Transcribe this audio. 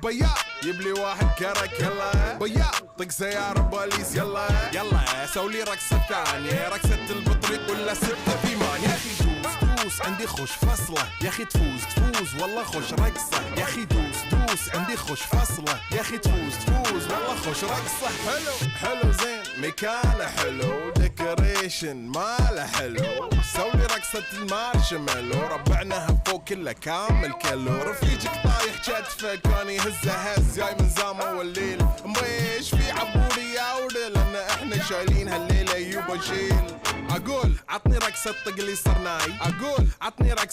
بيا يبلي واحد كرك يلا بيا طق سيارة بوليس يلا يلا سولي رقصة ثانية رقصة البطريق ولا 6 8 يا اخي دوس عندي خوش فصلة يا اخي تفوز والله خوش رقصة يا اخي دوس عندي خوش فصلة يا اخي تفوز والله خوش رقصة حلو زين مكانه حلو ديكوريشن ماله حلو سولي رقصة المارشميلو ربعناها فوق كله كامل كيلو رفيجك طايح كتفه كان يهز جاي من زامه والليل مبيش في عبوري يا ولد لان احنا شايلين هالليلة يوبا شيل اقول عطني رقصة طق لي صرناي اقول عطني رقصة